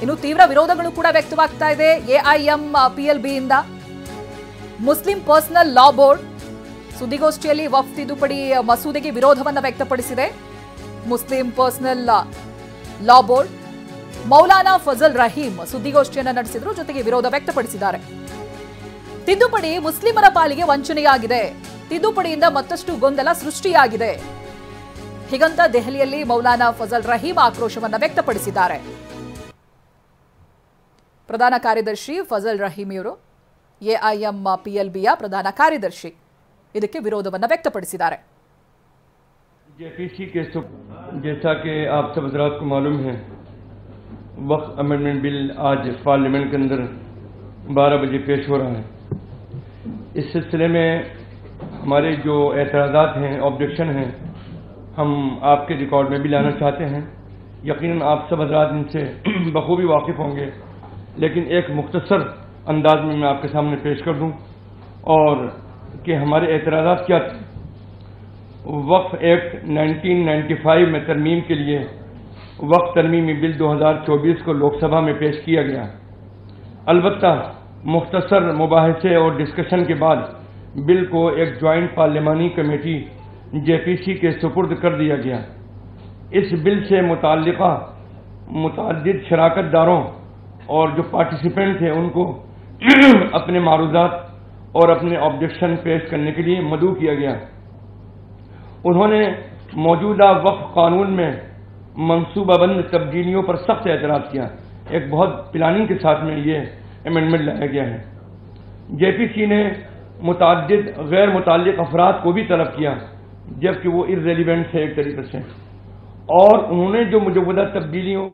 ಇನ್ನು ತೀವ್ರ ವಿರೋಧಗಳು ಕೂಡ ವ್ಯಕ್ತವಾಗ್ತಾ ಇದೆ AIMPLB ಇಂದ. ಮುಸ್ಲಿಂ ಪರ್ಸನಲ್ ಲಾ ಬೋರ್ಡ್ ಸುದ್ದಿಗೋಷ್ಠಿಯಲ್ಲಿ ವಕ್ಫ್ ತಿದ್ದುಪಡಿ ಮಸೂದೆಗೆ ವಿರೋಧವನ್ನು ವ್ಯಕ್ತಪಡಿಸಿದೆ. Muslim personal law board Maulana Fazal Rahim ಸುದ್ದಿಗೋಷ್ಠಿಯನ್ನು ನಡೆಸಿದ್ರು, ಜೊತೆಗೆ ವಿರೋಧ ವ್ಯಕ್ತಪಡಿಸಿದ್ದಾರೆ. ತಿದ್ದುಪಡಿ ಮುಸ್ಲಿಮರ ಪಾಲಿಗೆ ವಂಚನೆಯಾಗಿದೆ, ತಿದ್ದುಪಡಿಯಿಂದ ಮತ್ತಷ್ಟು ಗೊಂದಲ ಸೃಷ್ಟಿಯಾಗಿದೆ, ಹೀಗಂತ ದೆಹಲಿಯಲ್ಲಿ ಮೌಲಾನಾ ಫಜಲ್ ರಹೀಂ ಆಕ್ರೋಶವನ್ನು ವ್ಯಕ್ತಪಡಿಸಿದ್ದಾರೆ. ಪ್ರಧಾನ ಕಾರ್ಯದರ್ಶಿ ಫಜಲ್ ರಹೀಂ ಇವರು AIMPLBಯ ಪ್ರಧಾನ ಕಾರ್ಯದರ್ಶಿ ಇದಕ್ಕೆ ವಿರೋಧವನ್ನು ವ್ಯಕ್ತಪಡಿಸಿದ್ದಾರೆ. JPC के जैसा कि आप सब हज़रात को मालूम है, वक्फ अमेंडमेंट बिल आज पार्लियामेंट के अंदर 12 बजे पेश हो रहा है। इस सिलसिले में हमारे जो एतराज़ात हैं, ऑब्जेक्शन हैं, हम आपके रिकॉर्ड में भी लाना चाहते हैं। यकीनन आप सब हज़रात इनसे बखूबी वाकिफ़ होंगे, लेकिन एक मुख्तसर अंदाज में मैं आपके सामने पेश कर दूं और कि हमारे एतराज़ात क्या थे। वक्फ एक्ट 1995 में तरमीम के लिए वक्फ तरमीमी बिल 2024 को लोकसभा में पेश किया गया। अलबत्ता मुख्तसर मुबाहिसे और डिस्कशन के बाद बिल को एक ज्वाइंट पार्लियामानी कमेटी JPC के सुपुर्द कर दिया गया। इस बिल से मुताल्लिका मुतअद्दिद शराकतदारों और जो पार्टिसिपेंट थे उनको अपने मारूज़ात और अपने ऑब्जेक्शन पेश करने के लिए मदऊ किया गया। उन्होंने मौजूदा वक्फ कानून में मनसूबाबंद तब्दीलियों पर सख्त एतराज़ किया। एक बहुत प्लानिंग के साथ में ये अमेंडमेंट लाया गया है। JPC ने मुतअद्दिद गैर मुताल्लिक़ अफराद को भी तलब किया, जबकि वो इर्रेलिवेंट है एक तरीके से, और उन्होंने जो मौजूदा तब्दीलियों